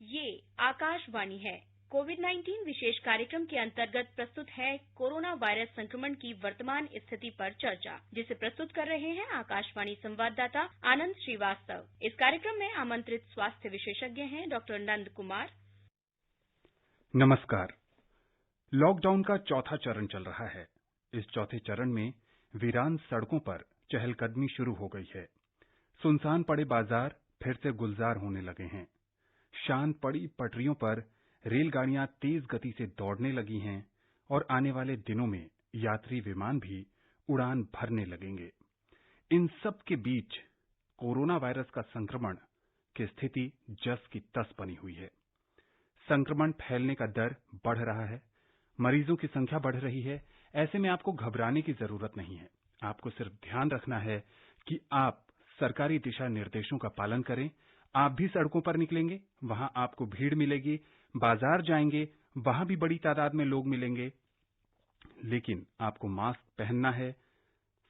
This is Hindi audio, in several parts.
ये आकाशवाणी है। कोविड-19 विशेष कार्यक्रम के अंतर्गत प्रस्तुत है कोरोना वायरस संक्रमण की वर्तमान स्थिति पर चर्चा, जिसे प्रस्तुत कर रहे हैं आकाशवाणी संवाददाता आनंद श्रीवास्तव। इस कार्यक्रम में आमंत्रित स्वास्थ्य विशेषज्ञ हैं डॉक्टर नंद कुमार। नमस्कार। लॉकडाउन का चौथा चरण चल रहा है। इस चौथे चरण में वीरान सड़कों पर चहलकदमी शुरू हो गई है। सुनसान पड़े बाजार फिर से गुलजार होने लगे हैं। शांत पड़ी पटरियों पर रेलगाड़ियां तेज गति से दौड़ने लगी हैं और आने वाले दिनों में यात्री विमान भी उड़ान भरने लगेंगे। इन सब के बीच कोरोना वायरस का संक्रमण की स्थिति जस की तस बनी हुई है। संक्रमण फैलने का दर बढ़ रहा है, मरीजों की संख्या बढ़ रही है। ऐसे में आपको घबराने की जरूरत नहीं है। आपको सिर्फ ध्यान रखना है कि आप सरकारी दिशा निर्देशों का पालन करें। आप भी सड़कों पर निकलेंगे, वहां आपको भीड़ मिलेगी। बाजार जाएंगे, वहां भी बड़ी तादाद में लोग मिलेंगे, लेकिन आपको मास्क पहनना है,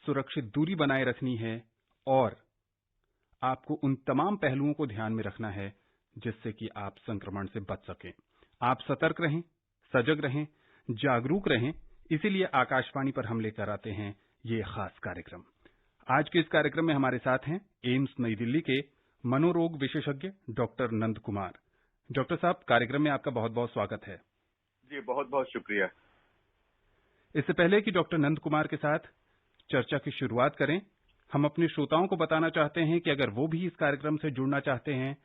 सुरक्षित दूरी बनाए रखनी है और आपको उन तमाम पहलुओं को ध्यान में रखना है जिससे कि आप संक्रमण से बच सकें। आप सतर्क रहें, सजग रहें, जागरूक रहें। इसीलिए आकाशवाणी पर हम लेकर आते हैं ये खास कार्यक्रम। आज के इस कार्यक्रम में हमारे साथ हैं एम्स नई दिल्ली के मनोरोग विशेषज्ञ डॉक्टर नंद कुमार। डॉक्टर साहब, कार्यक्रम में आपका बहुत बहुत स्वागत है। जी, बहुत बहुत शुक्रिया। इससे पहले कि डॉक्टर नंद कुमार के साथ चर्चा की शुरुआत करें, हम अपने श्रोताओं को बताना चाहते हैं कि अगर वो भी इस कार्यक्रम से जुड़ना चाहते हैं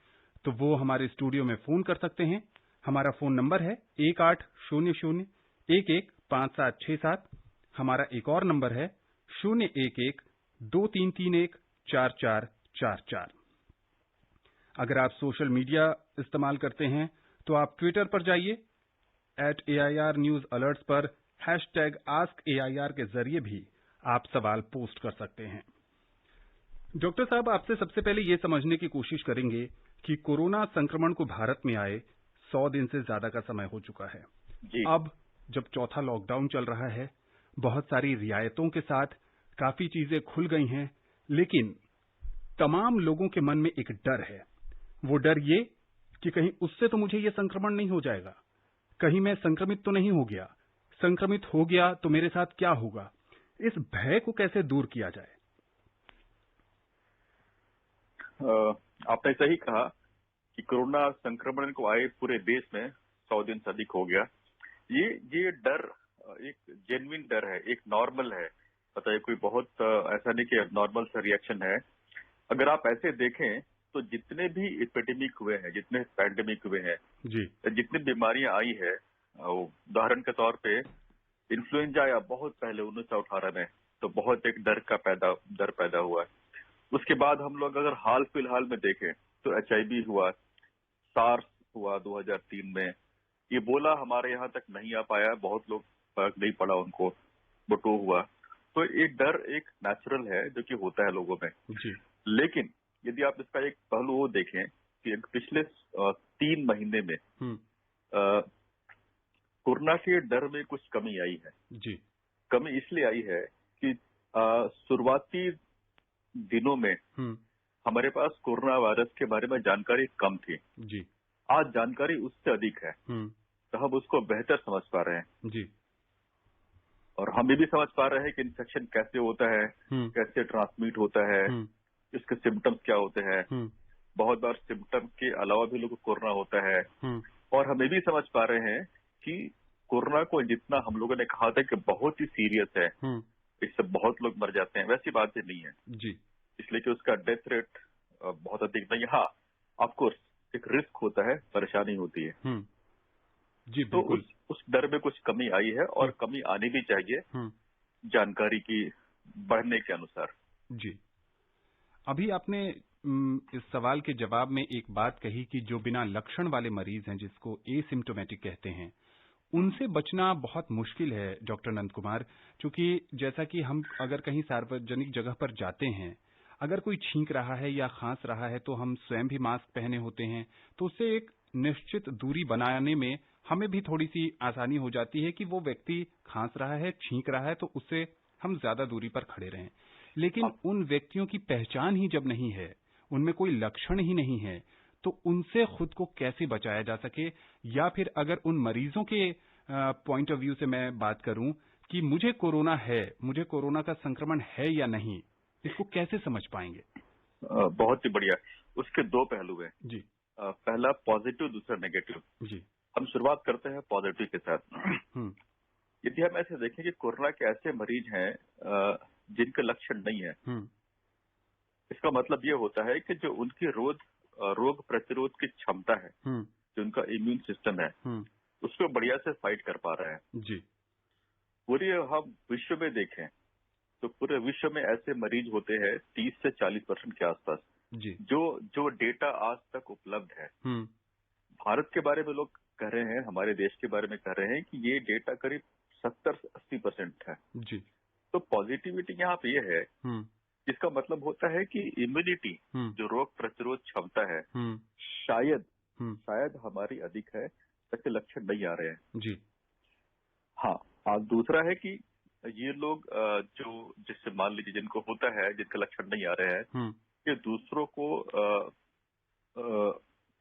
तो वो हमारे स्टूडियो में फोन कर सकते हैं। हमारा फोन नंबर है 1800-115767। हमारा एक और नंबर है 011-2331-4444। अगर आप सोशल मीडिया इस्तेमाल करते हैं तो आप ट्विटर पर जाइए @AIR News Alerts पर #AskAIR के जरिए भी आप सवाल पोस्ट कर सकते हैं। डॉक्टर साहब, आपसे सबसे पहले ये समझने की कोशिश करेंगे कि कोरोना संक्रमण को भारत में आए 100 दिन से ज्यादा का समय हो चुका है। जी। अब जब चौथा लॉकडाउन चल रहा है, बहुत सारी रियायतों के साथ काफी चीजें खुल गई हैं, लेकिन तमाम लोगों के मन में एक डर है। वो डर ये कि कहीं उससे तो मुझे ये संक्रमण नहीं हो जाएगा, कहीं मैं संक्रमित तो नहीं हो गया, संक्रमित हो गया तो मेरे साथ क्या होगा। इस भय को कैसे दूर किया जाए? आपने सही कहा कि कोरोना संक्रमण को आए पूरे देश में 100 दिन से अधिक हो गया। ये डर एक जेन्युइन डर है, एक नॉर्मल है। पता है, कोई बहुत ऐसा नहीं कि नॉर्मल सा रिएक्शन है। अगर आप ऐसे देखें तो जितने भी एपिडेमिक हुए हैं, जितने पैंडेमिक हुए हैं जी, जितनी बीमारियां आई है, उदाहरण के तौर पे इन्फ्लुएंजा आया बहुत पहले 1918 में, तो बहुत एक डर पैदा हुआ। उसके बाद हम लोग अगर हाल फिलहाल में देखें तो HIV हुआ, सार्स हुआ 2003 में। इबोला हमारे यहाँ तक नहीं आ पाया, बहुत लोग फर्क नहीं पड़ा उनको, बट वो हुआ। तो एक डर एक नेचुरल है जो कि होता है लोगों में जी। लेकिन यदि आप इसका एक पहलू वो देखें कि पिछले 3 महीने में कोरोना के डर में कुछ कमी आई है जी। कमी इसलिए आई है कि शुरुआती दिनों में हमारे पास कोरोना वायरस के बारे में जानकारी कम थी जी। आज जानकारी उससे अधिक है, तो हम उसको बेहतर समझ पा रहे हैं जी। और हम ये भी समझ पा रहे हैं कि इन्फेक्शन कैसे होता है, कैसे ट्रांसमिट होता है, इसके सिम्टम्स क्या होते हैं। बहुत बार सिम्टम के अलावा भी लोगों को कोरोना होता है। और हम ये भी समझ पा रहे हैं कि कोरोना को जितना हम लोगों ने कहा था कि बहुत ही सीरियस है, इससे बहुत लोग मर जाते हैं, वैसी बात ही नहीं है जी। इसलिए कि उसका डेथ रेट बहुत अधिक नहीं है। हाँ, ऑफकोर्स एक रिस्क होता है, परेशानी होती है जी। तो उस डर में कुछ कमी आई है और कमी आनी भी चाहिए जानकारी की बढ़ने के अनुसार जी। अभी आपने इस सवाल के जवाब में एक बात कही कि जो बिना लक्षण वाले मरीज हैं, जिसको एसिम्प्टोमेटिक कहते हैं, उनसे बचना बहुत मुश्किल है डॉक्टर नंद कुमार, क्योंकि जैसा कि हम अगर कहीं सार्वजनिक जगह पर जाते हैं, अगर कोई छींक रहा है या खांस रहा है तो हम स्वयं भी मास्क पहने होते हैं, तो उससे एक निश्चित दूरी बनाने में हमें भी थोड़ी सी आसानी हो जाती है कि वो व्यक्ति खांस रहा है, छींक रहा है, तो उससे हम ज्यादा दूरी पर खड़े रहें। लेकिन उन व्यक्तियों की पहचान ही जब नहीं है, उनमें कोई लक्षण ही नहीं है, तो उनसे खुद को कैसे बचाया जा सके, या फिर अगर उन मरीजों के पॉइंट ऑफ व्यू से मैं बात करूं कि मुझे कोरोना है, मुझे कोरोना का संक्रमण है या नहीं, इसको कैसे समझ पाएंगे? बहुत ही बढ़िया। उसके दो पहलू हैं जी। पहला पॉजिटिव, दूसरा नेगेटिव। जी। हम शुरुआत करते हैं पॉजिटिव के साथ। यदि हम ऐसे देखें कि कोरोना के ऐसे मरीज हैं जिनके लक्षण नहीं है, इसका मतलब ये होता है कि जो उनकी रोग प्रतिरोध की क्षमता है, जो उनका इम्यून सिस्टम है, उसको बढ़िया से फाइट कर पा रहे हैं। जी। पूरे हम विश्व में देखें तो पूरे विश्व में ऐसे मरीज होते हैं 30 से 40% के आसपास। जी। जो डेटा आज तक उपलब्ध है। भारत के बारे में लोग कह रहे हैं, हमारे देश के बारे में कह रहे हैं कि ये डेटा करीब 70-80% है। जी। तो पॉजिटिविटी यहाँ पे ये है, इसका मतलब होता है कि इम्यूनिटी, जो रोग प्रतिरोध क्षमता है, शायद हमारी अधिक है, ऐसे लक्षण नहीं आ रहे हैं। जी। हाँ, दूसरा है कि ये लोग जो जिससे मान लीजिए जिनको होता है, जिनका लक्षण नहीं आ रहे हैं, ये दूसरों को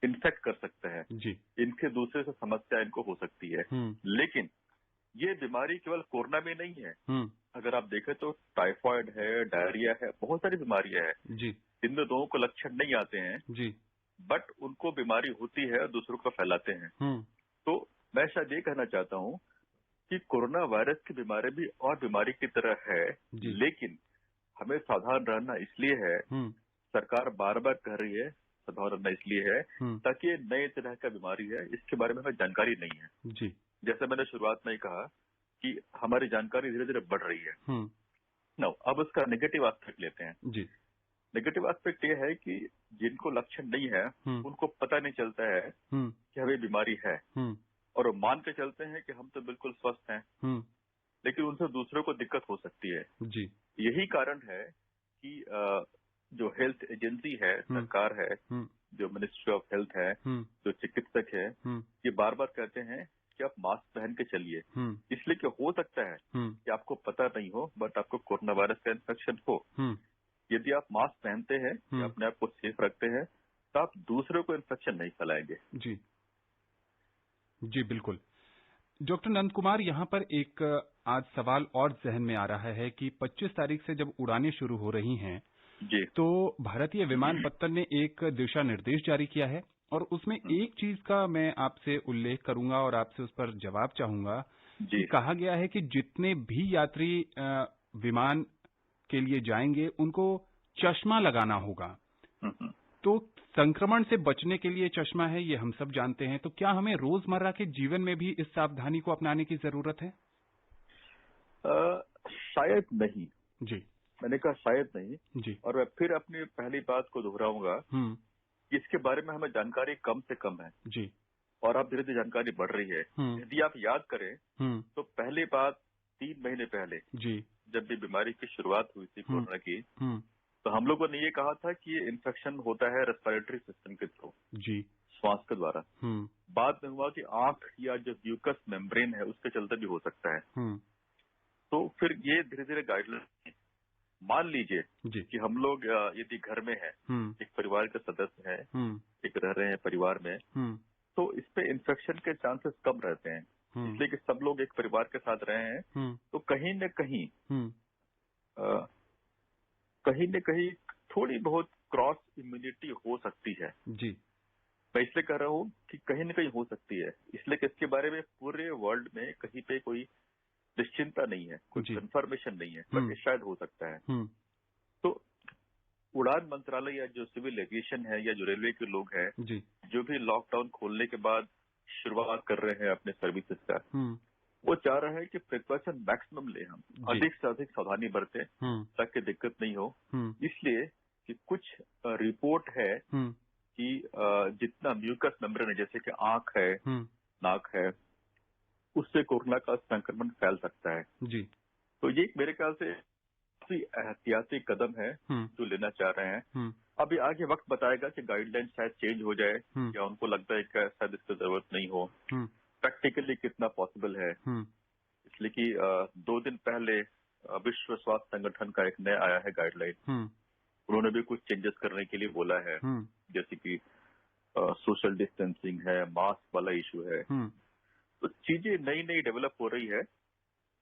इन्फेक्ट कर सकते हैं। जी। इनके दूसरे से समस्या इनको हो सकती है। लेकिन ये बीमारी केवल कोरोना में नहीं है। अगर आप देखें तो टाइफाइड है, डायरिया है, बहुत सारी बीमारियां हैं। जी। जिनमें लोगों को लक्षण नहीं आते हैं, जी, बट उनको बीमारी होती है और दूसरों को फैलाते हैं। तो मैं शायद ये कहना चाहता हूँ कि कोरोना वायरस की बीमारी भी और बीमारी की तरह है, लेकिन हमें सावधान रहना इसलिए है, सरकार बार बार कह रही है सावधान रहना इसलिए है ताकि ये नए तरह का बीमारी है, इसके बारे में हमें जानकारी नहीं है। जी। जैसे मैंने शुरुआत में ही कहा कि हमारी जानकारी धीरे धीरे बढ़ रही है। नाउ अब उसका नेगेटिव एस्पेक्ट लेते हैं। जी। नेगेटिव एस्पेक्ट ये है कि जिनको लक्षण नहीं है उनको पता नहीं चलता है कि हमें बीमारी है, और वो मान के चलते हैं कि हम तो बिल्कुल स्वस्थ हैं, लेकिन उनसे दूसरों को दिक्कत हो सकती है। जी। यही कारण है कि जो हेल्थ एजेंसी है, सरकार है, जो मिनिस्ट्री ऑफ हेल्थ है, जो चिकित्सक है, ये बार बार कहते हैं कि आप मास्क पहन के चलिए, इसलिए कि हो सकता है कि आपको पता नहीं हो, बट आपको कोरोना वायरस का इन्फेक्शन हो। यदि आप मास्क पहनते हैं, अपने आप को सेफ रखते हैं, तो आप दूसरों को इन्फेक्शन नहीं फैलाएंगे। जी। जी बिल्कुल। डॉक्टर नंद कुमार, यहाँ पर एक आज सवाल और जहन में आ रहा है कि 25 तारीख से जब उड़ानें शुरू हो रही हैं, जी, तो भारतीय विमानपत्तन ने एक दिशा निर्देश जारी किया है, और उसमें एक चीज का मैं आपसे उल्लेख करूंगा और आपसे उस पर जवाब चाहूंगा कि कहा गया है कि जितने भी यात्री विमान के लिए जाएंगे उनको चश्मा लगाना होगा। तो संक्रमण से बचने के लिए चश्मा है, ये हम सब जानते हैं, तो क्या हमें रोजमर्रा के जीवन में भी इस सावधानी को अपनाने की जरूरत है? शायद नहीं। जी। मैंने कहा शायद नहीं। जी। और मैं फिर अपनी पहली बात को दोहराऊंगा कि इसके बारे में हमें जानकारी कम से कम है। जी। और अब धीरे धीरे जानकारी बढ़ रही है। यदि आप याद करें तो पहली बात 3 महीने पहले जी, जब भी बीमारी की शुरुआत हुई थी कोरोना की, तो हम लोगों ने ये कहा था कि ये इन्फेक्शन होता है रेस्पिरेटरी सिस्टम के थ्रू, जी, श्वास के द्वारा। बाद में हुआ कि आंख या जो म्यूकस मेम्ब्रेन है उसके चलते भी हो सकता है। तो फिर ये धीरे धीरे गाइडलाइन, मान लीजिए कि हम लोग यदि घर में है, एक परिवार के सदस्य है, एक रह रहे हैं परिवार में, तो इस पे इन्फेक्शन के चांसेस कम रहते हैं, इसलिए कि सब लोग एक परिवार के साथ रहे हैं। तो कहीं न कहीं थोड़ी बहुत क्रॉस इम्यूनिटी हो सकती है। जी। मैं इसलिए कह रहा हूँ कि कहीं न कहीं हो सकती है, इसलिए कि इसके बारे में पूरे वर्ल्ड में कहीं पे कोई निश्चिंता नहीं है, कोई कंफर्मेशन नहीं है, बट शायद हो सकता है। तो उड़ान मंत्रालय या जो सिविल एविएशन है या जो रेलवे के लोग हैं, जो भी लॉकडाउन खोलने के बाद शुरुआत कर रहे हैं अपने सर्विसेज का, वो चाह रहे हैं कि प्रिकॉशन मैक्सिमम ले, हम अधिक से अधिक सावधानी बरतें ताकि दिक्कत नहीं हो। इसलिए कि कुछ रिपोर्ट है कि जितना म्यूकस मेम्ब्रेन है, जैसे कि आंख है, नाक है, उससे कोरोना का संक्रमण फैल सकता है। जी। तो ये मेरे ख्याल से काफी एहतियाती कदम है जो लेना चाह रहे हैं। अभी आगे वक्त बताएगा कि गाइडलाइन शायद चेंज हो जाए, या उनको लगता है कि शायद इसकी जरूरत नहीं हो, प्रैक्टिकली कितना पॉसिबल है। इसलिए कि 2 दिन पहले विश्व स्वास्थ्य संगठन का एक नया आया है गाइडलाइन, उन्होंने भी कुछ चेंजेस करने के लिए बोला है, जैसे कि सोशल डिस्टेंसिंग है, मास्क वाला इशू है, तो चीजें नई नई डेवलप हो रही है।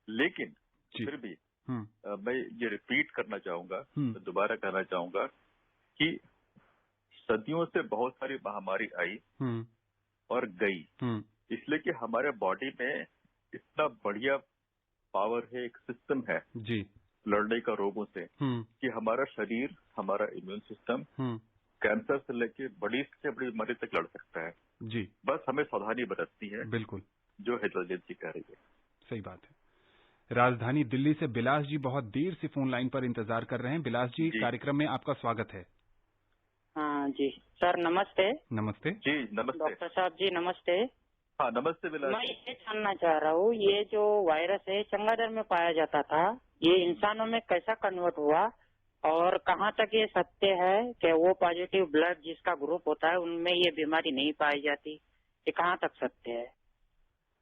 लेकिन फिर भी मैं ये रिपीट करना चाहूंगा, मैं दोबारा कहना चाहूंगा कि सदियों से बहुत सारी महामारी आई और गई, इसलिए कि हमारे बॉडी में इतना बढ़िया पावर है, एक सिस्टम है जी लड़ने का रोगों से, कि हमारा शरीर, हमारा इम्यून सिस्टम कैंसर से लेके बड़ी से बड़ी बीमारी तक लड़ सकता है जी। बस हमें सावधानी बरतनी है, बिल्कुल, जो हेतलजीत जी कह रही है। सही बात है। राजधानी दिल्ली से बिलास जी बहुत देर से फोन लाइन पर इंतजार कर रहे हैं। बिलास जी, कार्यक्रम में आपका स्वागत है। हाँ जी सर, नमस्ते। नमस्ते जी, नमस्ते डॉक्टर साहब जी, नमस्ते। हाँ, नमस्ते बिलास। मैं ये जानना चाह रहा हूँ, ये जो वायरस है चमगादड़ में पाया जाता था, ये इंसानों में कैसा कन्वर्ट हुआ और कहाँ तक ये सत्य है कि वो पॉजिटिव ब्लड जिसका ग्रुप होता है उनमें ये बीमारी नहीं पाई जाती, ये कहाँ तक सत्य है?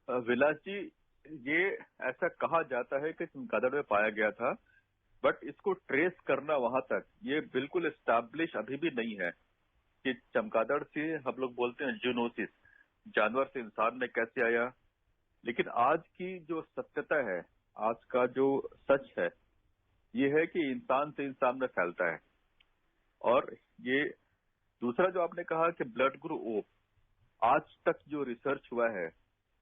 विलास जी, ये ऐसा कहा जाता है कि चमगादड़ में पाया गया था, बट इसको ट्रेस करना वहां तक ये बिल्कुल एस्टैब्लिश अभी भी नहीं है कि चमगादड़ से हम लोग बोलते हैं जूनोसिस, जानवर से इंसान में कैसे आया। लेकिन आज की जो सत्यता है, आज का जो सच है, ये है कि इंसान से इंसान में फैलता है। और ये दूसरा जो आपने कहा कि ब्लड ग्रुप ओ, आज तक जो रिसर्च हुआ है,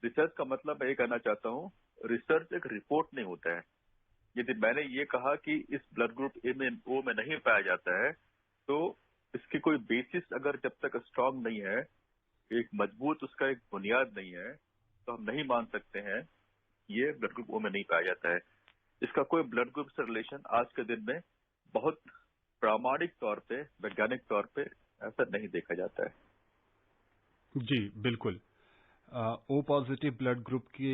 रिसर्च का मतलब मैं ये कहना चाहता हूँ, रिसर्च एक रिपोर्ट नहीं होता है। यदि मैंने ये कहा कि इस ब्लड ग्रुप ए में ओ में नहीं पाया जाता है, तो इसकी कोई बेसिस अगर जब तक स्ट्रांग नहीं है, एक मजबूत उसका एक बुनियाद नहीं है, तो हम नहीं मान सकते हैं ये ब्लड ग्रुप ओ में नहीं पाया जाता है। इसका कोई ब्लड ग्रुप से रिलेशन आज के दिन में बहुत प्रामाणिक तौर पे, वैज्ञानिक तौर पे ऐसा नहीं देखा जाता है। जी बिल्कुल। ओ पॉजिटिव ब्लड ग्रुप के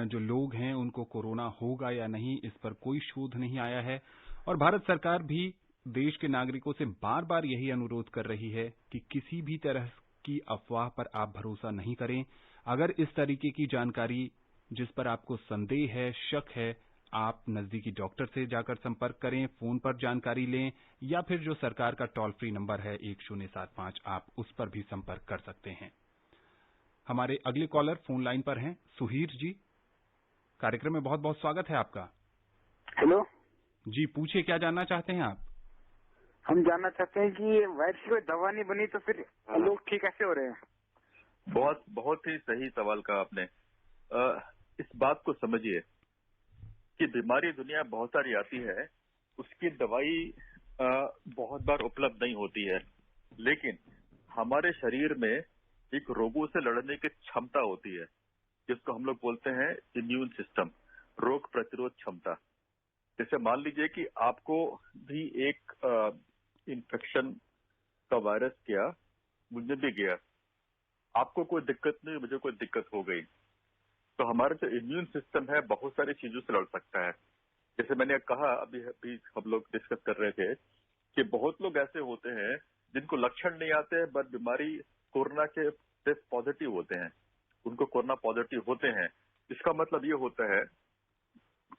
जो लोग हैं उनको कोरोना होगा या नहीं, इस पर कोई शोध नहीं आया है। और भारत सरकार भी देश के नागरिकों से बार बार यही अनुरोध कर रही है कि किसी भी तरह की अफवाह पर आप भरोसा नहीं करें। अगर इस तरीके की जानकारी जिस पर आपको संदेह है, शक है, आप नजदीकी डॉक्टर से जाकर संपर्क करें, फोन पर जानकारी लें, या फिर जो सरकार का टोल फ्री नंबर है 1075, आप उस पर भी संपर्क कर सकते हैं। हमारे अगले कॉलर फोन लाइन पर हैं, सुहीर जी। कार्यक्रम में बहुत बहुत स्वागत है आपका। हेलो जी, पूछिए, क्या जानना चाहते हैं आप? हम जानना चाहते हैं कि वायरस की कोई दवा नहीं बनी तो फिर लोग ठीक कैसे हो रहे हैं? बहुत ही सही सवाल कहा आपने। इस बात को समझिए कि बीमारी दुनिया बहुत सारी आती है, उसकी दवाई बहुत बार उपलब्ध नहीं होती है, लेकिन हमारे शरीर में एक रोगों से लड़ने की क्षमता होती है, जिसको हम लोग बोलते हैं इम्यून सिस्टम, रोग प्रतिरोध क्षमता। जैसे मान लीजिए कि आपको भी एक इन्फेक्शन का वायरस गया, मुझे भी गया, आपको कोई दिक्कत नहीं, मुझे कोई दिक्कत हो गई, तो हमारा जो इम्यून सिस्टम है बहुत सारी चीजों से लड़ सकता है। जैसे मैंने कहा, अभी हम लोग डिस्कस कर रहे थे कि बहुत लोग ऐसे होते हैं जिनको लक्षण नहीं आते हैं, बट बीमारी कोरोना के टेस्ट पॉजिटिव होते हैं, उनको कोरोना पॉजिटिव होते हैं। इसका मतलब ये होता है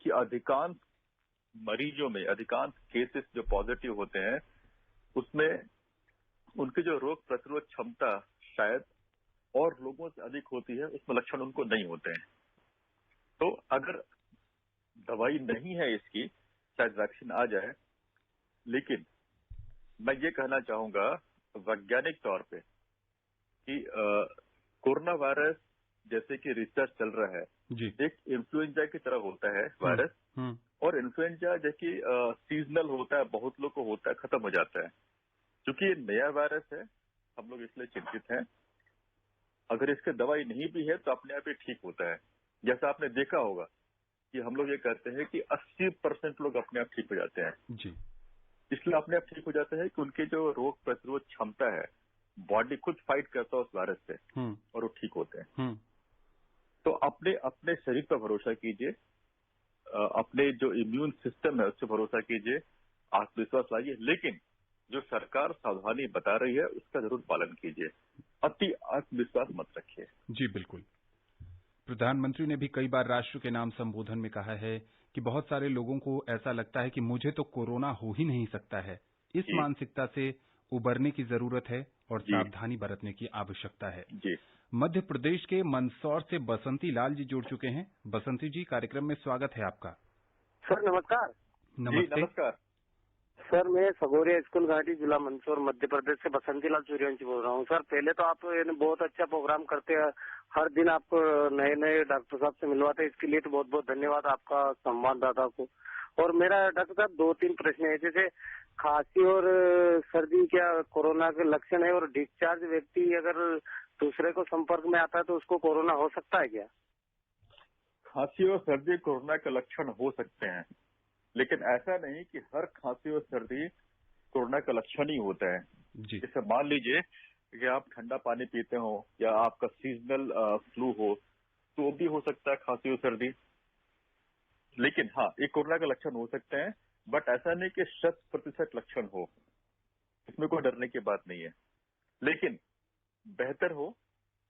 कि अधिकांश मरीजों में, अधिकांश केसेस जो पॉजिटिव होते हैं, उसमें उनकी जो रोग प्रतिरोध क्षमता शायद और लोगों से अधिक होती है, उसमें लक्षण उनको नहीं होते हैं। तो अगर दवाई नहीं है इसकी, शायद वैक्सीन आ जाए, लेकिन मैं ये कहना चाहूंगा वैज्ञानिक तौर पे कि कोरोना वायरस जैसे कि रिसर्च चल रहा है जी, एक इन्फ्लुएंजा की तरह होता है वायरस, और इन्फ्लुएंजा जैसे सीजनल होता है, बहुत लोग को होता है, खत्म हो जाता है। क्योंकि ये नया वायरस है, हम लोग इसलिए चिंतित हैं। अगर इसकी दवाई नहीं भी है तो अपने आप ही ठीक होता है। जैसा आपने देखा होगा कि हम लोग ये कहते हैं कि 80% लोग अपने आप ठीक हो जाते हैं जी। इसलिए अपने आप ठीक हो जाते हैं कि उनके जो रोग प्रतिरोध क्षमता है, बॉडी खुद फाइट करता है उस वायरस से, और वो ठीक होते हैं। तो अपने अपने शरीर पर भरोसा कीजिए, अपने जो इम्यून सिस्टम है उससे भरोसा कीजिए, आत्मविश्वास लाइए, लेकिन जो सरकार सावधानी बता रही है उसका जरूर पालन कीजिए, अति आत्मविश्वास मत रखिए। जी बिल्कुल। प्रधानमंत्री ने भी कई बार राष्ट्र के नाम संबोधन में कहा है कि बहुत सारे लोगों को ऐसा लगता है कि मुझे तो कोरोना हो ही नहीं सकता है। इस मानसिकता से उबरने की जरूरत है और सावधानी बरतने की आवश्यकता है। जी। मध्य प्रदेश के मंदसौर से बसंती लाल जी जुड़ चुके हैं। बसंती जी, कार्यक्रम में स्वागत है आपका। सर नमस्कार। नमस्ते। नमस्कार सर, मैं सगोरिया स्कूल घाटी, जिला मंदसौर, मध्य प्रदेश से बसंती लाल सूर्यवंशी बोल रहा हूँ। सर, पहले तो आप बहुत अच्छा प्रोग्राम करते हैं, हर दिन आप नए नए डॉक्टर साहब से मिलवाते हैं, इसके लिए तो बहुत बहुत धन्यवाद आपका संवाददाता को। और मेरा डॉक्टर साहब 2-3 प्रश्न है। जैसे खांसी और सर्दी क्या कोरोना के लक्षण है, और डिस्चार्ज व्यक्ति अगर दूसरे को संपर्क में आता है तो उसको कोरोना हो सकता है क्या? खांसी और सर्दी कोरोना के लक्षण हो सकते हैं, लेकिन ऐसा नहीं कि हर खांसी और सर्दी कोरोना का लक्षण ही होता है। जैसे मान लीजिए कि आप ठंडा पानी पीते हो या आपका सीजनल फ्लू हो, तो भी हो सकता है खांसी और सर्दी। लेकिन हाँ, ये कोरोना का लक्षण हो सकते हैं, बट ऐसा नहीं कि 100% लक्षण हो, इसमें कोई डरने की बात नहीं है। लेकिन बेहतर हो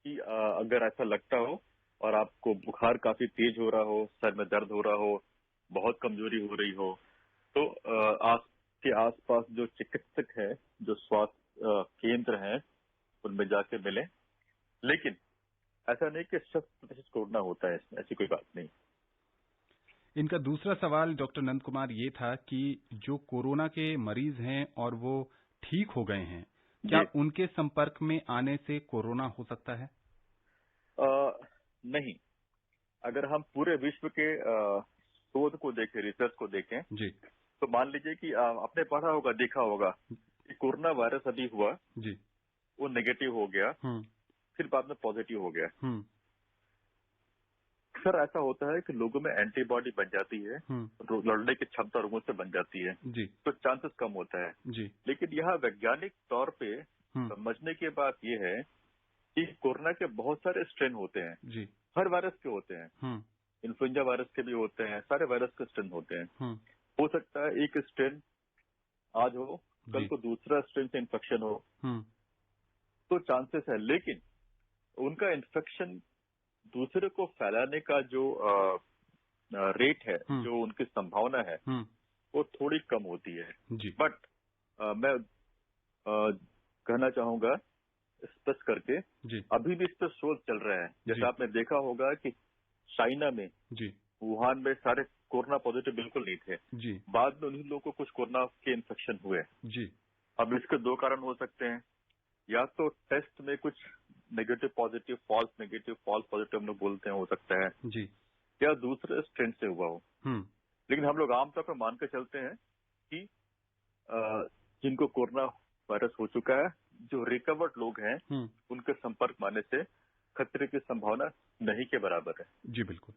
कि अगर ऐसा लगता हो और आपको बुखार काफी तेज हो रहा हो, सर में दर्द हो रहा हो, बहुत कमजोरी हो रही हो, तो आपके आसपास जो चिकित्सक है, जो स्वास्थ्य केंद्र हैं, उनमें जाके मिलें। लेकिन ऐसा नहीं कि 100% कोरोना होता है, इसमें ऐसी कोई बात नहीं। इनका दूसरा सवाल डॉक्टर नंद कुमार ये था कि जो कोरोना के मरीज हैं और वो ठीक हो गए हैं, क्या उनके संपर्क में आने से कोरोना हो सकता है? नहीं। अगर हम पूरे विश्व के शोध को देखें, रिसर्च को देखें जी, तो मान लीजिए कि आपने पढ़ा होगा, देखा होगा कि कोरोना वायरस अभी हुआ जी, वो नेगेटिव हो गया, फिर बाद में पॉजिटिव हो गया। अक्सर ऐसा होता है कि लोगों में एंटीबॉडी बन जाती है, लड़ने की क्षमता लोगों से बन जाती है जी, तो चांसेस कम होता है जी। लेकिन यहाँ वैज्ञानिक तौर पे समझने की बात यह है कि कोरोना के बहुत सारे स्ट्रेन होते हैं जी, हर वायरस के होते हैं, इन्फ्लुएंजा वायरस के भी होते हैं, सारे वायरस के स्ट्रेन होते हैं। हो सकता है एक स्ट्रेन आज हो, कल को दूसरा स्ट्रेन से इन्फेक्शन हो, तो चांसेस है। लेकिन उनका इन्फेक्शन दूसरे को फैलाने का जो रेट है, जो उनकी संभावना है, वो थोड़ी कम होती है। बट मैं कहना चाहूंगा स्पष्ट करके, अभी भी इस पर शोध चल रहा है। जैसे आपने देखा होगा कि चाइना में वुहान में सारे कोरोना पॉजिटिव बिल्कुल नहीं थे जी, बाद में उन्हीं लोगों को कुछ कोरोना के इन्फेक्शन हुए जी। अब इसके 2 कारण हो सकते हैं, या तो टेस्ट में कुछ negative positive, false negative, false positive हम लोग बोलते हैं, हो सकता है जी, या दूसरे स्ट्रेन से हुआ हो। लेकिन हम लोग आमतौर पर मानकर चलते हैं कि जिनको कोरोना वायरस हो चुका है, जो रिकवर्ड लोग हैं, उनके संपर्क में आने से खतरे की संभावना नहीं के बराबर है जी। बिल्कुल।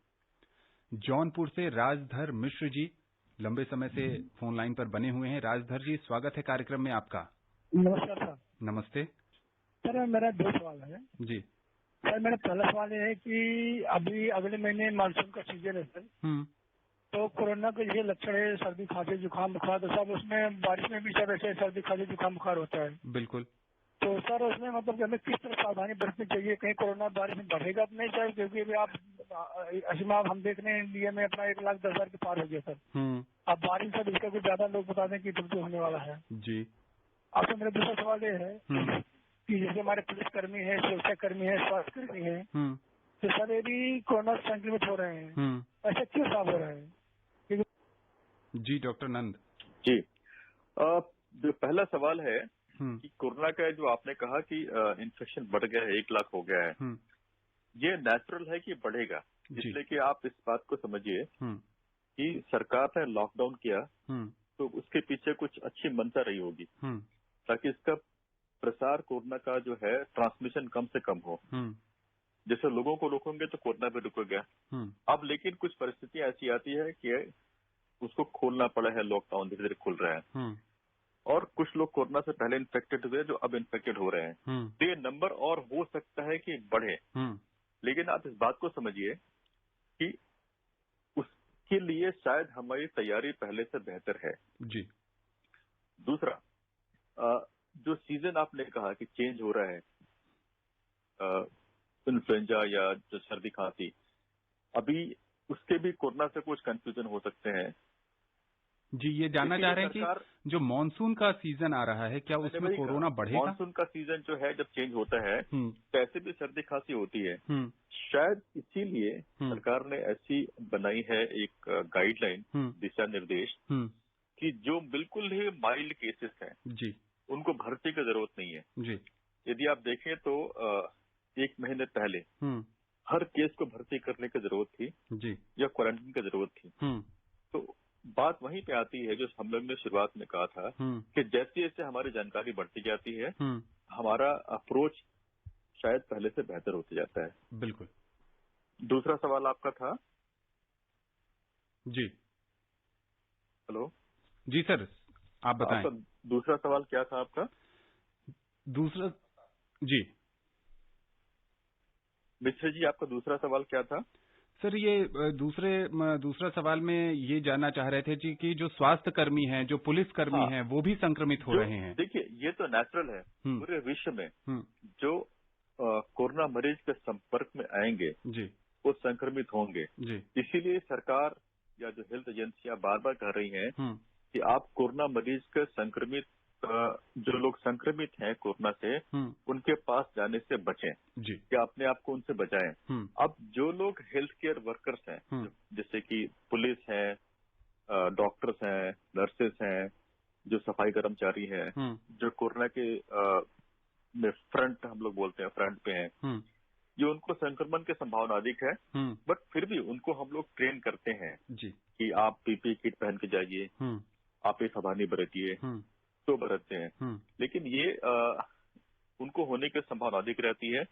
जौनपुर से राजधर मिश्र जी लंबे समय से फोन लाइन पर बने हुए हैं। राजधर जी, स्वागत है कार्यक्रम में आपका। नमस्कार सर। नमस्ते सर, मेरा 2 सवाल है जी। सर, मेरा पहला सवाल ये है कि अभी अगले महीने मानसून का सीजन है सर, तो कोरोना के ये लक्षण है, सर्दी खांसी जुकाम बुखार, तो सब उसमें बारिश में भी सब ऐसे सर्दी खांसी जुकाम बुखार होता है। बिल्कुल। तो सर उसमें मतलब हमें किस तरह सावधानी बरतनी चाहिए? कहीं कोरोना बारिश में बढ़ेगा तो नहीं सर? क्योंकि अभी आप असीमा हम देख रहे हैं इंडिया में अपना 1,10,000 के पार हो गया सर। अब बारिश से इसका कुछ ज्यादा लोग बता दें कि मृत्यु होने वाला है जी। आपसे मेरा दूसरा सवाल ये है कि जैसे हमारे पुलिसकर्मी है, सुरक्षा कर्मी है, स्वास्थ्य कर्मी है, तो सर ये भी कोरोना संक्रमित हो रहे हैं, ऐसा क्यों साफ हो रहा है? जी डॉक्टर नंद जी, जो पहला सवाल है कि कोरोना का जो आपने कहा कि इन्फेक्शन बढ़ गया है, 1 लाख हो गया है, ये नेचुरल है कि बढ़ेगा? इसलिए कि आप इस बात को समझिए कि सरकार ने लॉकडाउन किया तो उसके पीछे कुछ अच्छी मंशा रही होगी ताकि इसका प्रसार कोरोना का जो है ट्रांसमिशन कम से कम हो। जैसे लोगों को रोकेंगे तो कोरोना भी रुकेगा। अब लेकिन कुछ परिस्थितियां ऐसी आती है कि उसको खोलना पड़ा है, लॉकडाउन धीरे धीरे खुल रहा है, और कुछ लोग कोरोना से पहले इन्फेक्टेड हुए जो अब इन्फेक्टेड हो रहे हैं, तो ये नंबर और हो सकता है कि बढ़े। लेकिन आप इस बात को समझिए कि उसके लिए शायद हमारी तैयारी पहले से बेहतर है जी। दूसरा, जो सीजन आपने कहा कि चेंज हो रहा है, इन्फ्लुएंजा या जो सर्दी खांसी, अभी उसके भी कोरोना से कुछ कंफ्यूजन हो सकते हैं जी। ये जानना चाह रहे हैं कि जो मानसून का सीजन आ रहा है, क्या उसमें कोरोना बढ़ेगा? मानसून का सीजन जो है जब चेंज होता है तो ऐसे भी सर्दी खांसी होती है। शायद इसीलिए सरकार ने ऐसी बनाई है एक गाइडलाइन, दिशा निर्देश, कि जो बिल्कुल ही माइल्ड केसेस हैं जी, उनको भर्ती की जरूरत नहीं है जी। यदि आप देखें तो 1 महीने पहले हर केस को भर्ती करने की जरूरत थी जी, या क्वारंटीन की जरूरत थी। तो बात वहीं पे आती है जो हम लोग ने शुरुआत में कहा था कि जैसे जैसे हमारी जानकारी बढ़ती जाती है हमारा अप्रोच शायद पहले से बेहतर होते जाता है। बिल्कुल। दूसरा सवाल आपका था? जी, हेलो जी सर, आप बताएं। आपका दूसरा सवाल क्या था आपका? दूसरा, जी मिश्र जी, आपका दूसरा सवाल क्या था? सर, ये दूसरा सवाल में ये जानना चाह रहे थे जी कि जो स्वास्थ्य कर्मी हैं, जो पुलिस कर्मी हैं, वो भी संक्रमित हो रहे हैं। देखिए, ये तो नेचुरल है। पूरे विश्व में जो कोरोना मरीज के संपर्क में आएंगे जी, वो संक्रमित होंगे जी। इसीलिए सरकार या जो हेल्थ एजेंसियां बार बार कह रही हैं कि आप कोरोना मरीज के संक्रमित जो लोग संक्रमित हैं कोरोना से उनके पास जाने से बचें जी, या अपने आप को उनसे बचाएं। अब जो लोग हेल्थ केयर वर्कर्स हैं जैसे कि पुलिस है, डॉक्टर्स हैं, नर्सेस हैं, जो सफाई कर्मचारी हैं, जो कोरोना के फ्रंट हम लोग बोलते हैं फ्रंट पे हैं, ये उनको संक्रमण की संभावना अधिक है। बट फिर भी उनको हम लोग ट्रेन करते हैं जी, कि आप पीपीई किट पहन के जाइए, आप ये सावधानी बरतिए, तो बरतते हैं। लेकिन ये उनको होने की संभावना अधिक रहती है।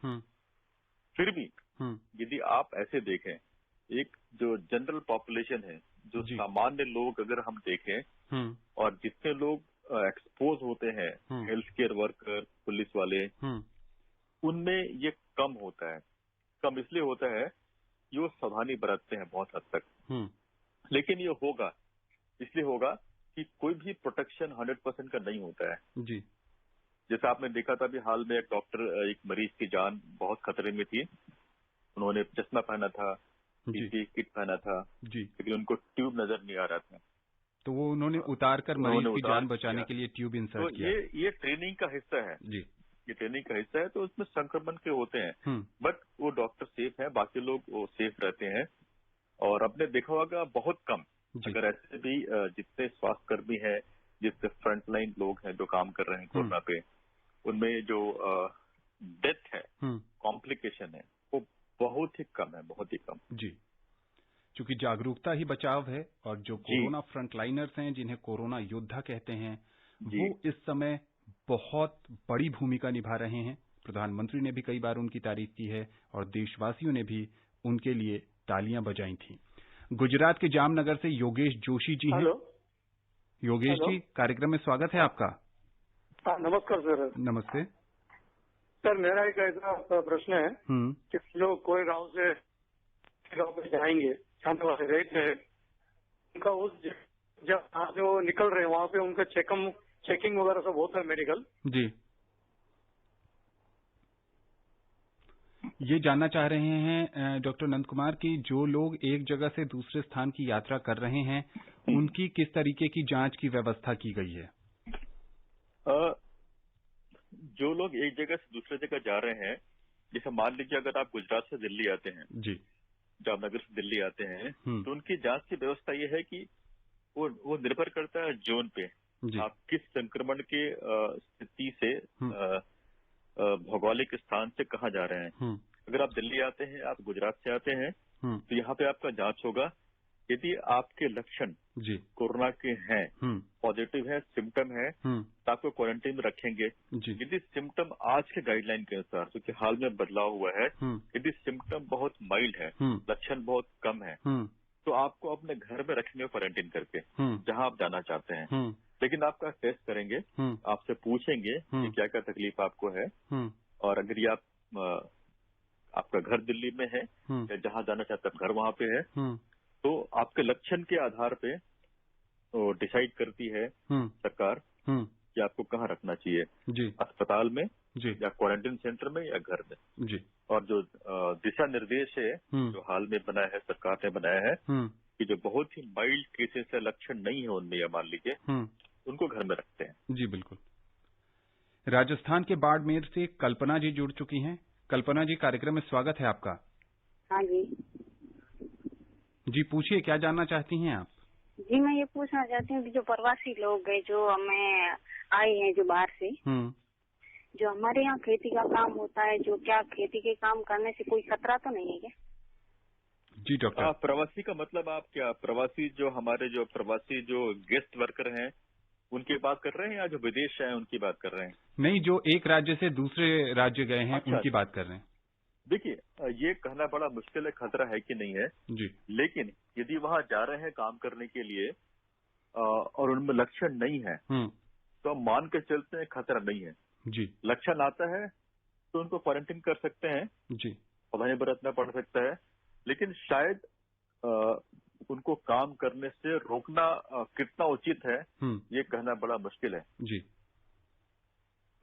फिर भी यदि आप ऐसे देखें, एक जो जनरल पॉपुलेशन है, जो सामान्य लोग अगर हम देखें और जितने लोग एक्सपोज होते हैं, हेल्थ केयर वर्कर, पुलिस वाले, उनमें ये कम होता है। कम इसलिए होता है कि वो सावधानी बरतते हैं बहुत हद तक। लेकिन ये होगा, इसलिए होगा कि कोई भी प्रोटेक्शन 100% का नहीं होता है जी। जैसा आपने देखा था अभी हाल में एक डॉक्टर, एक मरीज की जान बहुत खतरे में थी, उन्होंने चश्मा पहना था, पीपीई किट पहना था जी, लेकिन उनको ट्यूब नजर नहीं आ रहा था, तो वो उन्होंने उतार कर मरीज की जान बचाने के लिए ट्यूब इंसर्ट किया। ये ट्रेनिंग का हिस्सा है जी, ये ट्रेनिंग का हिस्सा है। तो उसमें संक्रमण के होते हैं बट वो डॉक्टर सेफ है, बाकी लोग वो सेफ रहते हैं। और आपने देखा होगा बहुत कम, अगर ऐसे भी जितने स्वास्थ्य कर्मी हैं, जितने फ्रंटलाइन लोग हैं जो काम कर रहे हैं कोरोना पे, उनमें जो डेथ है, कॉम्प्लिकेशन है, वो बहुत ही कम है, बहुत ही कम। जी, क्योंकि जागरूकता ही बचाव है और जो कोरोना फ्रंटलाइनर्स हैं, जिन्हें कोरोना योद्धा कहते हैं, वो इस समय बहुत बड़ी भूमिका निभा रहे हैं। प्रधानमंत्री ने भी कई बार उनकी तारीफ की है और देशवासियों ने भी उनके लिए तालियां बजाई थी। गुजरात के जामनगर से योगेश जोशी जी हैं। योगेश जी, कार्यक्रम में स्वागत है आपका। हाँ, नमस्कार सर। नमस्ते सर, मेरा एक ऐसा प्रश्न है कि जो कोई गांव से गांव पे जाएंगे, जाने वाले रहते हैं, उनका उस जब जो निकल रहे हैं वहाँ पे उनका चेकिंग वगैरह सब होता है मेडिकल जी। ये जानना चाह रहे हैं डॉक्टर नंद कुमार की जो लोग एक जगह से दूसरे स्थान की यात्रा कर रहे हैं, उनकी किस तरीके की जांच की व्यवस्था की गई है? जो लोग एक जगह से दूसरे जगह जा रहे हैं, जैसे मान लीजिए अगर आप गुजरात से दिल्ली आते हैं जी, जामनगर से दिल्ली आते हैं, तो उनकी जांच की व्यवस्था ये है कि वो निर्भर करता है जोन पे, आप किस संक्रमण के स्थिति से भौगोलिक स्थान से कहाँ जा रहे हैं। अगर आप दिल्ली आते हैं, आप गुजरात से आते हैं, तो यहाँ पे आपका जांच होगा। यदि आपके लक्षण कोरोना के हैं, पॉजिटिव है, सिम्टम है, तो आपको क्वारंटीन में रखेंगे। यदि सिम्टम आज के गाइडलाइन के अनुसार, क्योंकि हाल में बदलाव हुआ है, यदि सिम्टम बहुत माइल्ड है, लक्षण बहुत कम है, तो आपको अपने घर में रखेंगे क्वारंटीन करके, जहां आप जाना चाहते हैं। लेकिन आपका टेस्ट करेंगे, आपसे पूछेंगे कि क्या क्या तकलीफ आपको है, और अगर ये आपका घर दिल्ली में है या जहां जाना चाहते हैं घर वहां पे है, तो आपके लक्षण के आधार पे डिसाइड करती है सरकार कि आपको कहाँ रखना चाहिए, अस्पताल में या क्वारंटीन सेंटर में या घर में। और जो दिशा निर्देश है जो हाल में बना है, सरकार ने बनाया है कि जो बहुत ही माइल्ड केसेस है, लक्षण नहीं है उनमें, या मान लीजिए उनको घर में रखते हैं। जी बिल्कुल। राजस्थान के बाड़मेर से कल्पना जी जुड़ चुकी हैं। कल्पना जी, कार्यक्रम में स्वागत है आपका। हाँ जी। जी पूछिए, क्या जानना चाहती हैं आप? जी मैं ये पूछना चाहती हूँ कि जो प्रवासी लोग हैं जो हमें आए हैं जो बाहर से, जो हमारे यहाँ खेती का काम होता है, जो क्या खेती के काम करने से कोई खतरा तो नहीं है क्या? जी डॉक्टर। प्रवासी का मतलब आप क्या, प्रवासी जो हमारे जो प्रवासी जो गेस्ट वर्कर हैं उनकी बात कर रहे हैं या जो विदेश हैं उनकी बात कर रहे हैं? नहीं, जो एक राज्य से दूसरे राज्य गए हैं उनकी बात कर रहे हैं। देखिए, ये कहना बड़ा मुश्किल है खतरा है कि नहीं है जी, लेकिन यदि वहां जा रहे हैं काम करने के लिए और उनमें लक्षण नहीं है तो हम मान के चलते हैं खतरा नहीं है। जी। लक्षण आता है तो उनको क्वारंटीन कर सकते हैं, जी, सावधानी बरतना पड़ सकता है, लेकिन शायद उनको काम करने से रोकना कितना उचित है ये कहना बड़ा मुश्किल है। जी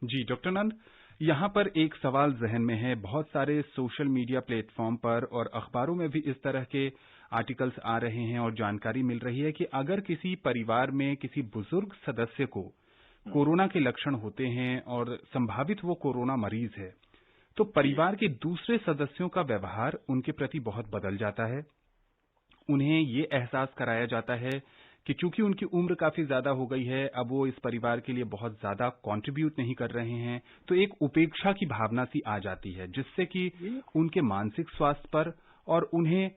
जी। डॉक्टर नंद, यहाँ पर एक सवाल जहन में है। बहुत सारे सोशल मीडिया प्लेटफॉर्म पर और अखबारों में भी इस तरह के आर्टिकल्स आ रहे हैं और जानकारी मिल रही है कि अगर किसी परिवार में किसी बुजुर्ग सदस्य को कोरोना के लक्षण होते हैं और संभावित वो कोरोना मरीज है, तो परिवार के दूसरे सदस्यों का व्यवहार उनके प्रति बहुत बदल जाता है। उन्हें ये एहसास कराया जाता है कि चूंकि उनकी उम्र काफी ज्यादा हो गई है, अब वो इस परिवार के लिए बहुत ज्यादा कंट्रीब्यूट नहीं कर रहे हैं, तो एक उपेक्षा की भावना सी आ जाती है, जिससे कि उनके मानसिक स्वास्थ्य पर और उन्हें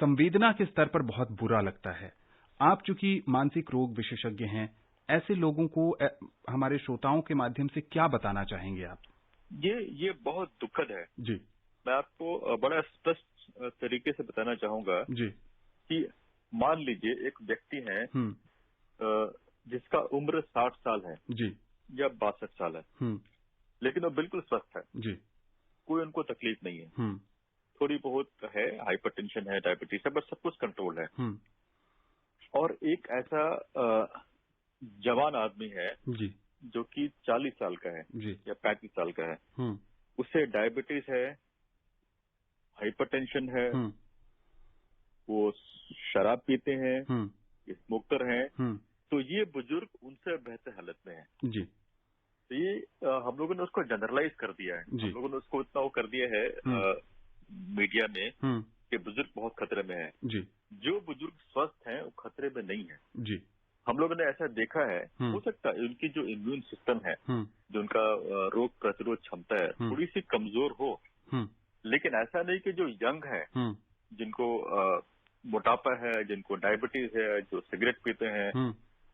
संवेदना के स्तर पर बहुत बुरा लगता है। आप चूंकि मानसिक रोग विशेषज्ञ हैं, ऐसे लोगों को हमारे श्रोताओं के माध्यम से क्या बताना चाहेंगे आप? ये बहुत दुखद है। जी। मैं आपको बड़ा स्पष्ट तरीके से बताना चाहूंगा जी कि मान लीजिए एक व्यक्ति है जिसका उम्र 60 साल है जी या 62 साल है, लेकिन वो बिल्कुल स्वस्थ है जी, कोई उनको तकलीफ नहीं है, थोड़ी बहुत है, हाइपरटेंशन है, डायबिटीज है, बस सब कुछ कंट्रोल है। और एक ऐसा जवान आदमी है जी जो कि 40 साल का है जी या 35 साल का है, उससे डायबिटीज है, हाइपरटेंशन है, वो शराब पीते हैं, स्मोकर हैं, तो ये बुजुर्ग उनसे बेहतर हालत में है जी। तो ये हम लोगों ने उसको जनरलाइज कर दिया है, हम लोगों ने उसको इतना वो कर दिया है मीडिया में कि बुजुर्ग बहुत खतरे में है जी। जो बुजुर्ग स्वस्थ हैं वो खतरे में नहीं है जी। हम लोगों ने ऐसा देखा है, हो सकता है उनकी जो इम्यून सिस्टम है, जो उनका रोग प्रतिरोध क्षमता है, थोड़ी सी कमजोर हो, लेकिन ऐसा नहीं कि जो यंग है, जिनको मोटापा है, जिनको डायबिटीज है, जो सिगरेट पीते हैं,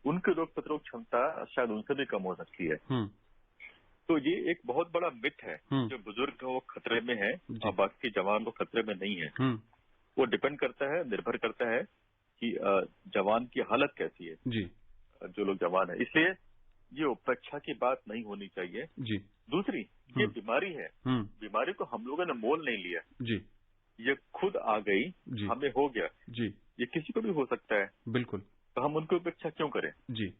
उनकी रोग प्रतिरोध क्षमता शायद उनसे भी कम हो सकती है। तो ये एक बहुत बड़ा मिथ है, जो बुजुर्ग वो खतरे में है और बाकी जवान वो खतरे में नहीं है। वो डिपेंड करता है, निर्भर करता है कि जवान की हालत कैसी है जी, जो लोग जवान है। इसलिए ये उपेक्षा की बात नहीं होनी चाहिए जी। दूसरी, ये बीमारी है, बीमारी को हम लोगों ने मोल नहीं लिया जी, ये खुद आ गई, हमें हो गया जी, ये किसी को भी हो सकता है बिल्कुल, तो हम उनकी उपेक्षा क्यों करें जी।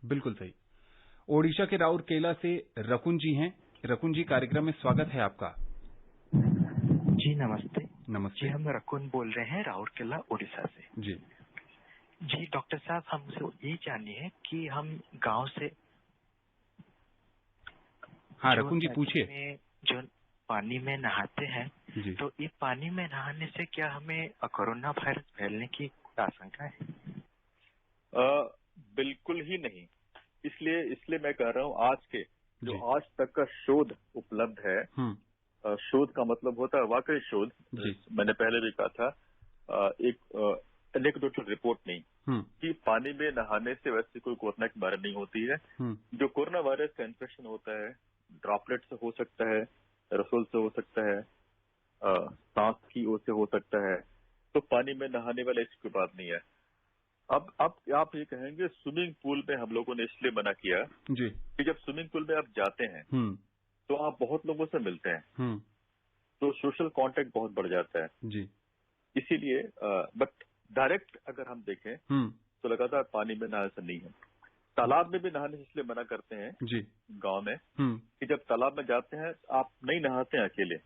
बिल्कुल सही। ओडिशा के राउरकेला से रकुन जी हैं। रकुन जी, कार्यक्रम में स्वागत है आपका। जी नमस्ते। नमस्ते जी, हम रकुन बोल रहे हैं राउरकेला ओडिशा से जी। जी डॉक्टर साहब, हमसे ये जानिए कि हम गांव से हाँ रकुन जी पूछिए। जो पानी में नहाते हैं जी, तो ये पानी में नहाने से क्या हमें कोरोना वायरस फैलने की आशंका है? बिल्कुल ही नहीं। इसलिए मैं कह रहा हूँ, आज तक का शोध उपलब्ध है, शोध का मतलब होता है वाकई शोध, मैंने पहले भी कहा था, एक एनेक्डोटल रिपोर्ट नहीं कि पानी में नहाने से वैसे कोई कोरोना की बीमारी नहीं होती है। जो कोरोना वायरस का इन्फेक्शन होता है, ड्रॉपलेट से हो सकता है, रसोल से हो सकता है, सांस की ओर से हो सकता है, तो पानी में नहाने वाला इसकी कोई बात नहीं है। अब आप ये कहेंगे स्विमिंग पूल में हम लोगों ने इसलिए मना किया जी कि जब स्विमिंग पूल में आप जाते हैं तो आप बहुत लोगों से मिलते हैं, तो सोशल कांटेक्ट बहुत बढ़ जाता है जी। इसीलिए बट डायरेक्ट अगर हम देखें तो लगातार पानी में नहाने से नहीं है। तालाब में भी नहाने से इसलिए मना करते हैं जी गांव में कि जब तालाब में जाते हैं आप नहीं नहाते हैं अकेले,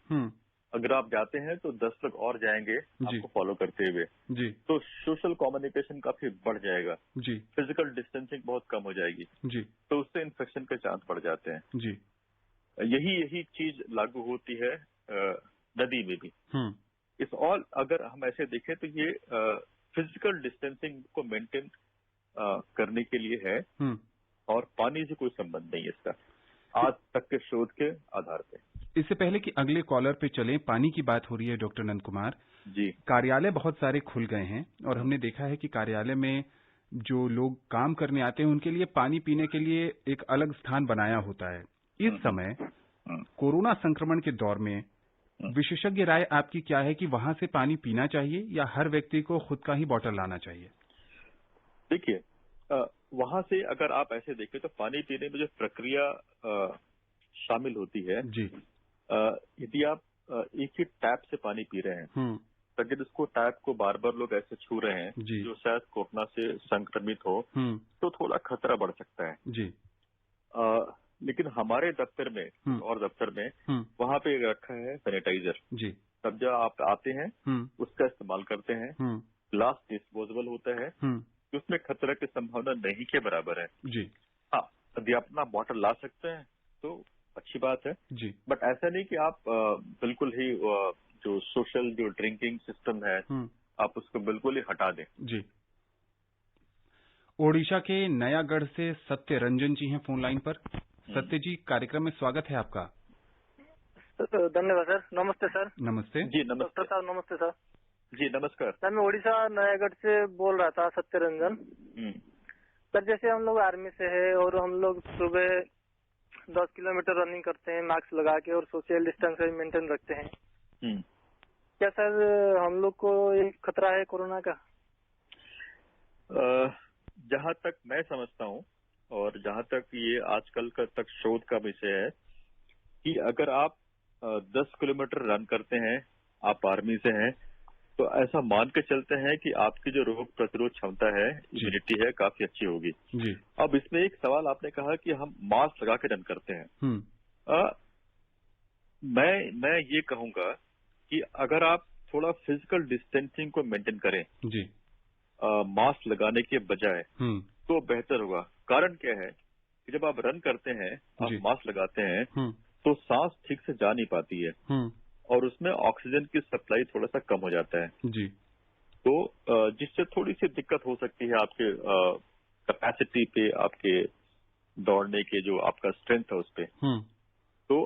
अगर आप जाते हैं तो 10 लोग और जाएंगे आपको फॉलो करते हुए जी। तो सोशल कम्युनिकेशन काफी बढ़ जाएगा जी। फिजिकल डिस्टेंसिंग बहुत कम हो जाएगी जी। तो उससे इन्फेक्शन के चांस बढ़ जाते हैं जी। यही चीज लागू होती है नदी में भी। इस ऑल अगर हम ऐसे देखें तो ये फिजिकल डिस्टेंसिंग को मेंटेन करने के लिए है और पानी से कोई संबंध नहीं है इसका, आज तक के शोध के आधार पे। इससे पहले कि अगले कॉलर पे चलें, पानी की बात हो रही है डॉक्टर नंद कुमार जी। कार्यालय बहुत सारे खुल गए हैं और हमने देखा है कि कार्यालय में जो लोग काम करने आते हैं उनके लिए पानी पीने के लिए एक अलग स्थान बनाया होता है। इस समय कोरोना संक्रमण के दौर में विशेषज्ञ राय आपकी क्या है कि वहां से पानी पीना चाहिए या हर व्यक्ति को खुद का ही बॉटल लाना चाहिए? देखिए, वहां से अगर आप ऐसे देखें तो पानी पीने में जो प्रक्रिया शामिल होती है जी। यदि आप एक ही टैप से पानी पी रहे हैं, अगर उसको टैप को बार बार लोग ऐसे छू रहे हैं जो शायद कोरोना से संक्रमित हो तो थोड़ा खतरा बढ़ सकता है जी। लेकिन हमारे दफ्तर में और दफ्तर में वहां पे रखा है सैनिटाइजर जी। तब जब आप आते हैं उसका इस्तेमाल करते हैं। ग्लास डिस्पोजेबल होता है, उसमें खतरा की संभावना नहीं के बराबर है जी। हाँ, यदि अपना बॉटल ला सकते हैं तो अच्छी बात है जी। बट ऐसा नहीं कि आप बिल्कुल ही जो सोशल जो ड्रिंकिंग सिस्टम है आप उसको बिल्कुल ही हटा दें जी। ओडिशा के नयागढ़ से सत्य रंजन जी हैं फोन लाइन पर। सत्य जी, कार्यक्रम में स्वागत है आपका। धन्यवाद सर। नमस्ते सर। नमस्ते जी। नमस्ते डॉक्टर साहब। नमस्ते सर जी। नमस्कार सर, मैं ओडिशा नयागढ़ से बोल रहा था, सत्य रंजन सर। जैसे हम लोग आर्मी से है और हम लोग सुबह 10 किलोमीटर रनिंग करते हैं मास्क लगा के और सोशल डिस्टेंस मेंटेन रखते हैं। क्या सर हम लोग को एक खतरा है कोरोना का? जहां तक मैं समझता हूं और जहां तक ये आजकल का तक शोध का विषय है कि अगर आप 10 किलोमीटर रन करते हैं, आप आर्मी से हैं, तो ऐसा मान के चलते हैं कि आपकी जो रोग प्रतिरोध क्षमता है, इम्यूनिटी है, काफी अच्छी होगी जी। अब इसमें एक सवाल आपने कहा कि हम मास्क लगा के रन करते हैं। मैं ये कहूंगा कि अगर आप थोड़ा फिजिकल डिस्टेंसिंग को मेंटेन करें जी, मास्क लगाने के बजाय तो बेहतर होगा। कारण क्या है कि जब आप रन करते हैं, आप मास्क लगाते हैं तो सांस ठीक से जा नहीं पाती है और उसमें ऑक्सीजन की सप्लाई थोड़ा सा कम हो जाता है जी। तो जिससे थोड़ी सी दिक्कत हो सकती है आपके कैपेसिटी पे, आपके दौड़ने के जो आपका स्ट्रेंथ है उस पे। तो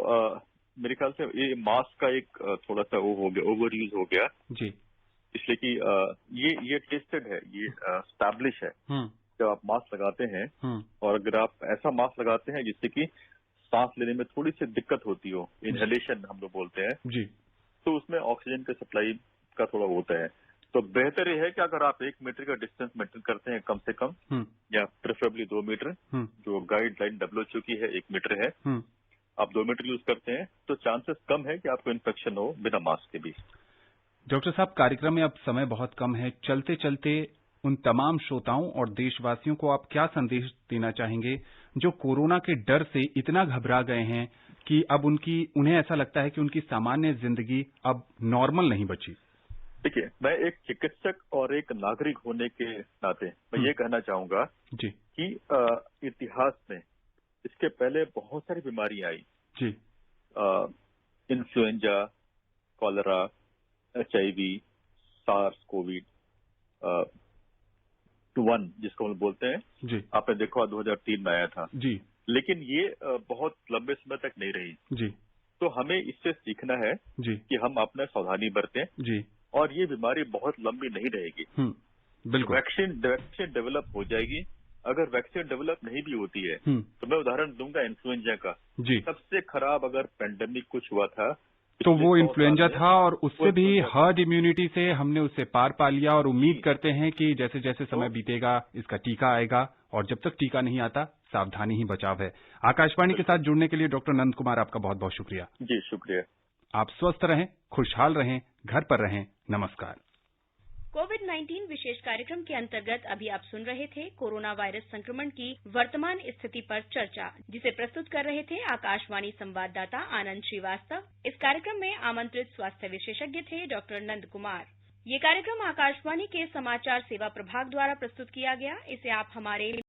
मेरे ख्याल से ये मास्क का एक थोड़ा सा वो हो गया, ओवर यूज हो गया जी। इसलिए कि ये टेस्टेड है, ये स्टैब्लिश है। जब आप मास्क लगाते हैं और अगर आप ऐसा मास्क लगाते हैं जिससे कि सांस लेने में थोड़ी सी दिक्कत होती हो, इनहेलेशन हम लोग बोलते हैं जी, तो उसमें ऑक्सीजन की सप्लाई का थोड़ा होता है। तो बेहतर ये है कि अगर आप 1 मीटर का डिस्टेंस मेंटेन करते हैं कम से कम या प्रेफरेबली 2 मीटर, जो गाइडलाइन WHO की है 1 मीटर है, आप 2 मीटर यूज करते हैं तो चांसेस कम है कि आपको इन्फेक्शन हो बिना मास्क के भी। डॉक्टर साहब, कार्यक्रम में अब समय बहुत कम है, चलते चलते उन तमाम श्रोताओं और देशवासियों को आप क्या संदेश देना चाहेंगे जो कोरोना के डर से इतना घबरा गए हैं कि अब उन्हें ऐसा लगता है कि उनकी सामान्य जिंदगी अब नॉर्मल नहीं बची? देखिए, मैं एक चिकित्सक और एक नागरिक होने के नाते मैं ये कहना चाहूंगा जी कि इतिहास में इसके पहले बहुत सारी बीमारियां आई जी। Influenza, cholera, HIV, SARS, Covid 1 जिसको हम बोलते हैं जी। आपने देखा 2003 में आया था जी। लेकिन ये बहुत लंबे समय तक नहीं रही जी। तो हमें इससे सीखना है जी कि हम अपना सावधानी बरतें जी, और ये बीमारी बहुत लंबी नहीं रहेगी। बिल्कुल। वैक्सीन डेवलप हो जाएगी। अगर वैक्सीन डेवलप नहीं भी होती है तो मैं उदाहरण दूंगा इन्फ्लुएंजा का जी। सबसे खराब अगर पेंडेमिक कुछ हुआ था तो वो इन्फ्लुएंजा था और उससे भी हर्ड इम्यूनिटी से हमने उससे पार पा लिया और उम्मीद करते हैं कि जैसे जैसे समय बीतेगा इसका टीका आएगा और जब तक टीका नहीं आता सावधानी ही बचाव है। आकाशवाणी के साथ जुड़ने के लिए डॉक्टर नंद कुमार आपका बहुत बहुत शुक्रिया। जी शुक्रिया। आप स्वस्थ रहें, खुशहाल रहें, घर पर रहें। नमस्कार। कोविड-19 विशेष कार्यक्रम के अंतर्गत अभी आप सुन रहे थे कोरोना वायरस संक्रमण की वर्तमान स्थिति पर चर्चा, जिसे प्रस्तुत कर रहे थे आकाशवाणी संवाददाता आनंद श्रीवास्तव। इस कार्यक्रम में आमंत्रित स्वास्थ्य विशेषज्ञ थे डॉक्टर नंद कुमार। ये कार्यक्रम आकाशवाणी के समाचार सेवा प्रभाग द्वारा प्रस्तुत किया गया। इसे आप हमारे